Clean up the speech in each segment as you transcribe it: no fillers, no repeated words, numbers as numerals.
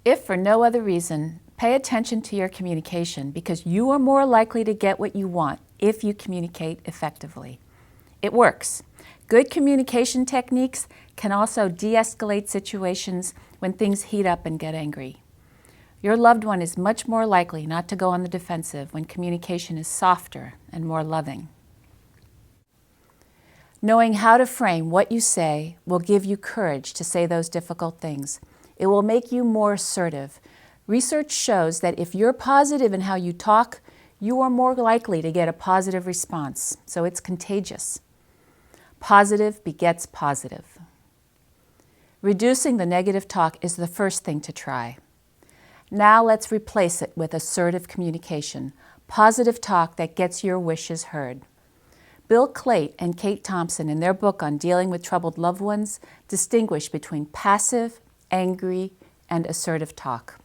If for no other reason, pay attention to your communication because you are more likely to get what you want if you communicate effectively. It works. Good communication techniques can also de-escalate situations when things heat up and get angry. Your loved one is much more likely not to go on the defensive when communication is softer and more loving. Knowing how to frame what you say will give you courage to say those difficult things. It will make you more assertive. Research shows that if you're positive in how you talk, you are more likely to get a positive response, so it's contagious. Positive begets positive. Reducing the negative talk is the first thing to try. Now let's replace it with assertive communication, positive talk that gets your wishes heard. Bill Clayt and Kate Thompson, in their book on dealing with troubled loved ones, distinguish between passive, angry, and assertive talk.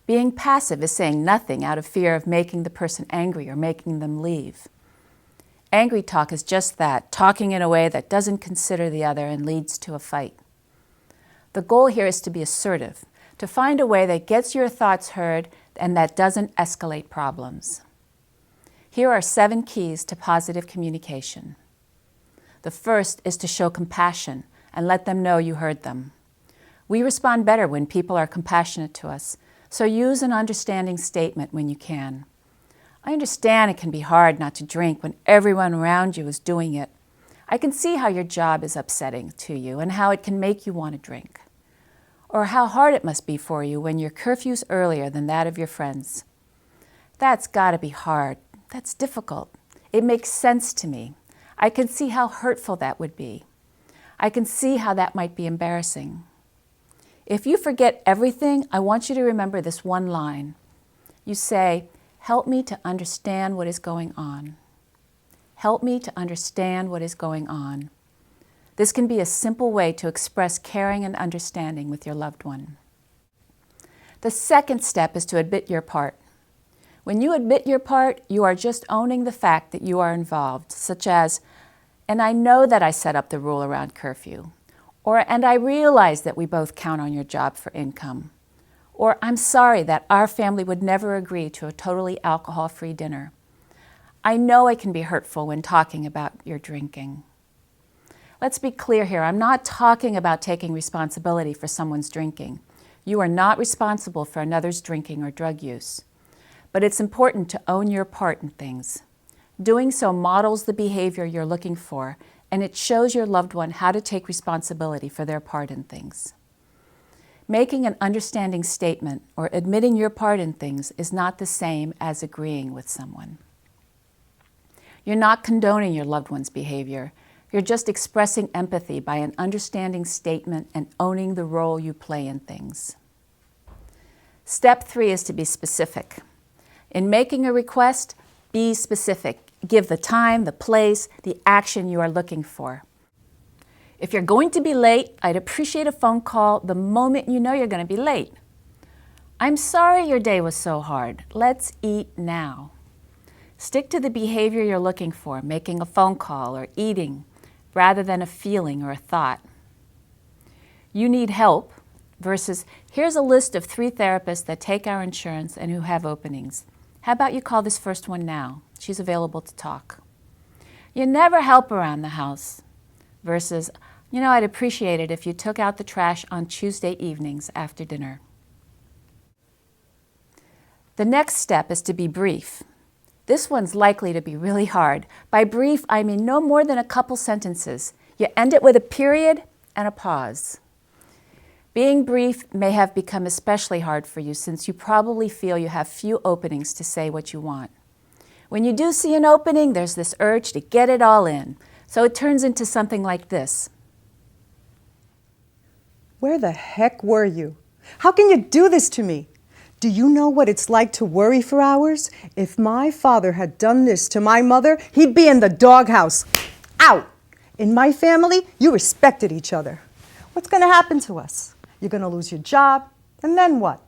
Being passive is saying nothing out of fear of making the person angry or making them leave. Angry talk is just that, talking in a way that doesn't consider the other and leads to a fight. The goal here is to be assertive, to find a way that gets your thoughts heard and that doesn't escalate problems. Here are 7 keys to positive communication. The first is to show compassion and let them know you heard them. We respond better when people are compassionate to us, so use an understanding statement when you can. I understand it can be hard not to drink when everyone around you is doing it. I can see how your job is upsetting to you and how it can make you want to drink. Or how hard it must be for you when your curfew's earlier than that of your friends. That's got to be hard. That's difficult. It makes sense to me. I can see how hurtful that would be. I can see how that might be embarrassing. If you forget everything, I want you to remember this one line. You say, "Help me to understand what is going on." Help me to understand what is going on. This can be a simple way to express caring and understanding with your loved one. The second step is to admit your part. When you admit your part, you are just owning the fact that you are involved, such as, "And I know that I set up the rule around curfew," or "And I realize that we both count on your job for income," or "I'm sorry that our family would never agree to a totally alcohol-free dinner. I know it can be hurtful when talking about your drinking." Let's be clear here. I'm not talking about taking responsibility for someone's drinking. You are not responsible for another's drinking or drug use. But it's important to own your part in things. Doing so models the behavior you're looking for, and it shows your loved one how to take responsibility for their part in things. Making an understanding statement or admitting your part in things is not the same as agreeing with someone. You're not condoning your loved one's behavior. You're just expressing empathy by an understanding statement and owning the role you play in things. Step 3 is to be specific. In making a request, be specific. Give the time, the place, the action you are looking for. If you're going to be late, I'd appreciate a phone call the moment you know you're going to be late. "I'm sorry your day was so hard. Let's eat now." Stick to the behavior you're looking for, making a phone call or eating, rather than a feeling or a thought. "You need help" versus "Here's a list of 3 therapists that take our insurance and who have openings. How about you call this first one now? She's available to talk." "You never help around the house" versus "I'd appreciate it if you took out the trash on Tuesday evenings after dinner." The next step is to be brief. This one's likely to be really hard. By brief, I mean no more than a couple sentences. You end it with a period and a pause. Being brief may have become especially hard for you since you probably feel you have few openings to say what you want. When you do see an opening, there's this urge to get it all in. So it turns into something like this. "Where the heck were you? How can you do this to me? Do you know what it's like to worry for hours? If my father had done this to my mother, he'd be in the doghouse. Out! In my family, you respected each other. What's going to happen to us? You're going to lose your job, and then what?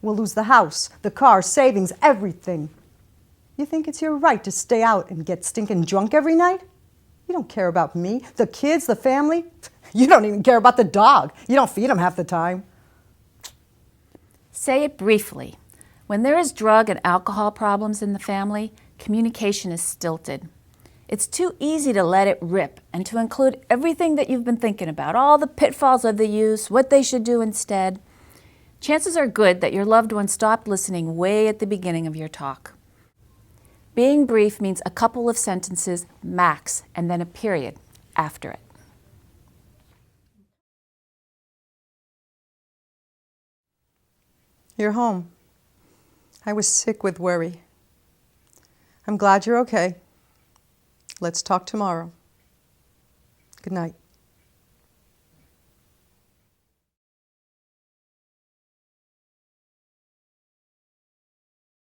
We'll lose the house, the car, savings, everything. You think it's your right to stay out and get stinking drunk every night? You don't care about me, the kids, the family. You don't even care about the dog. You don't feed him half the time. Say it briefly. When there is drug and alcohol problems in the family, communication is stilted. It's too easy to let it rip and to include everything that you've been thinking about, all the pitfalls of the use, what they should do instead. Chances are good that your loved one stopped listening way at the beginning of your talk. Being brief means a couple of sentences max and then a period after it. You're home. I was sick with worry. I'm glad you're okay. Let's talk tomorrow. Good night.